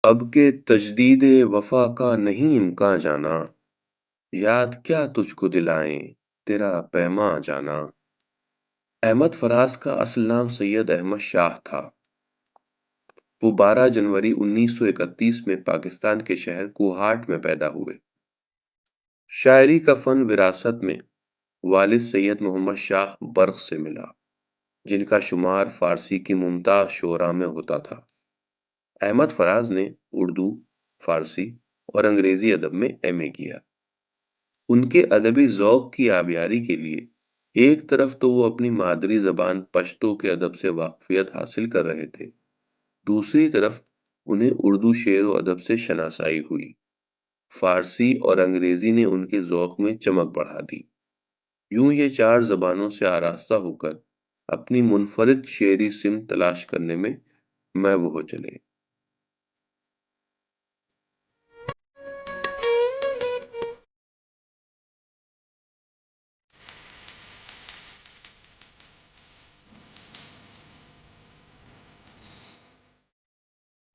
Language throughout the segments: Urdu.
اب کہ تجدید وفا کا نہیں امکان جانا، یاد کیا تجھ کو دلائیں تیرا پیماں جانا۔ احمد فراز کا اصل نام سید احمد شاہ تھا۔ وہ 12 جنوری 1931 میں پاکستان کے شہر کوہاٹ میں پیدا ہوئے۔ شاعری کا فن وراثت میں والد سید محمد شاہ برق سے ملا، جن کا شمار فارسی کی ممتاز شعراء میں ہوتا تھا۔ احمد فراز نے اردو، فارسی اور انگریزی ادب میں ایم اے کیا۔ ان کے ادبی ذوق کی آبیاری کے لیے ایک طرف تو وہ اپنی مادری زبان پشتو کے ادب سے واقفیت حاصل کر رہے تھے، دوسری طرف انہیں اردو شعر و ادب سے شناسائی ہوئی۔ فارسی اور انگریزی نے ان کے ذوق میں چمک بڑھا دی۔ یوں یہ چار زبانوں سے آراستہ ہو کر اپنی منفرد شعری سمت تلاش کرنے میں محو ہو چلے۔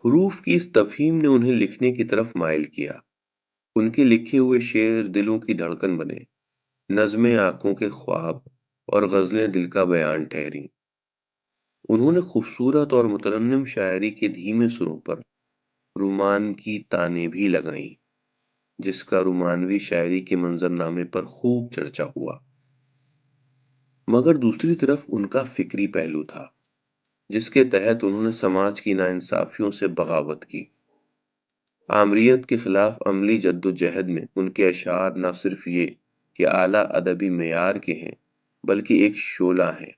حروف کی اس تفہیم نے انہیں لکھنے کی طرف مائل کیا۔ ان کے لکھے ہوئے شعر دلوں کی دھڑکن بنے، نظمیں آنکھوں کے خواب اور غزلیں دل کا بیان ٹھہریں۔ انہوں نے خوبصورت اور مترنم شاعری کے دھیمے سروں پر رومان کی تانیں بھی لگائیں، جس کا رومانوی شاعری کے منظرنامے پر خوب چرچا ہوا۔ مگر دوسری طرف ان کا فکری پہلو تھا، جس کے تحت انہوں نے سماج کی ناانصافیوں سے بغاوت کی۔ آمریت کے خلاف عملی جد و جہد میں ان کے اشعار نہ صرف یہ کہ اعلیٰ ادبی معیار کے ہیں، بلکہ ایک شعلہ ہیں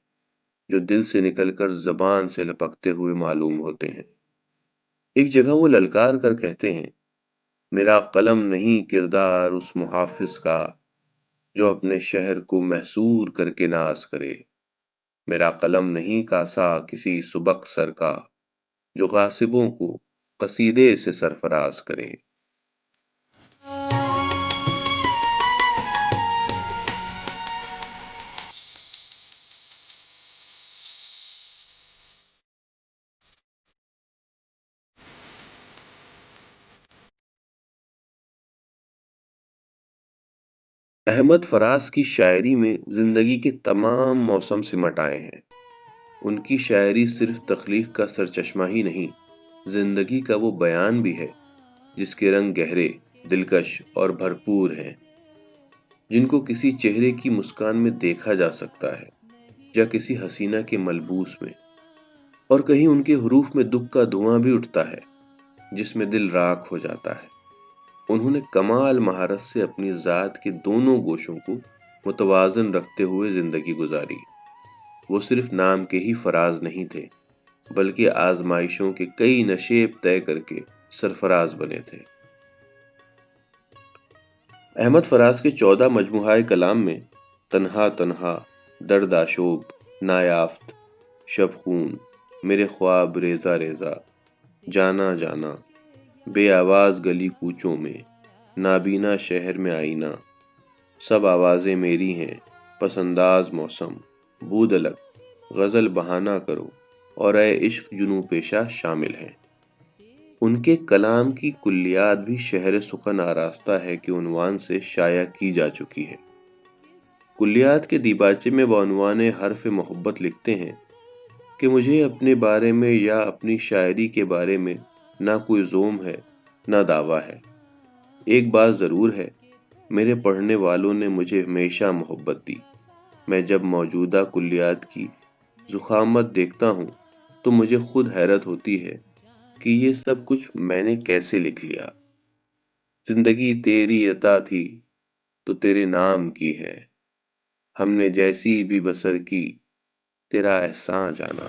جو دل سے نکل کر زبان سے لپکتے ہوئے معلوم ہوتے ہیں۔ ایک جگہ وہ للکار کر کہتے ہیں، میرا قلم نہیں کردار اس محافظ کا جو اپنے شہر کو محصور کر کے ناز کرے۔ میرا قلم نہیں کاسا کسی سبک سر کا جو غاصبوں کو قصیدے سے سرفراز کرے۔ احمد فراز کی شاعری میں زندگی کے تمام موسم سمٹ آئے ہیں۔ ان کی شاعری صرف تخلیق کا سرچشمہ ہی نہیں، زندگی کا وہ بیان بھی ہے جس کے رنگ گہرے، دلکش اور بھرپور ہیں، جن کو کسی چہرے کی مسکان میں دیکھا جا سکتا ہے یا کسی حسینہ کے ملبوس میں، اور کہیں ان کے حروف میں دکھ کا دھواں بھی اٹھتا ہے جس میں دل راکھ ہو جاتا ہے۔ انہوں نے کمال مہارت سے اپنی ذات کے دونوں گوشوں کو متوازن رکھتے ہوئے زندگی گزاری۔ وہ صرف نام کے ہی فراز نہیں تھے، بلکہ آزمائشوں کے کئی نشیب طے کر کے سرفراز بنے تھے۔ احمد فراز کے 14 مجموعہ کلام میں تنہا تنہا، درد آشوب، نایافت، شب خون، میرے خواب ریزہ ریزہ، جانا جانا، بے آواز گلی کوچوں میں، نابینا شہر میں آئینہ، سب آوازیں میری ہیں، پس انداز موسم، بود الگ، غزل بہانہ کرو اور اے عشق جنوں پیشہ شامل ہیں۔ ان کے کلام کی کلیات بھی شہر سخن آراستہ ہے کہ عنوان سے شائع کی جا چکی ہے۔ کلیات کے دیباچے میں بعنوان حرف محبت لکھتے ہیں کہ مجھے اپنے بارے میں یا اپنی شاعری کے بارے میں نہ کوئی زوم ہے نہ دعویٰ ہے۔ ایک بات ضرور ہے، میرے پڑھنے والوں نے مجھے ہمیشہ محبت دی۔ میں جب موجودہ کلیات کی ضخامت دیکھتا ہوں تو مجھے خود حیرت ہوتی ہے کہ یہ سب کچھ میں نے کیسے لکھ لیا۔ زندگی تیری عطا تھی تو تیرے نام کی ہے، ہم نے جیسی بھی بسر کی تیرا احسان جانا۔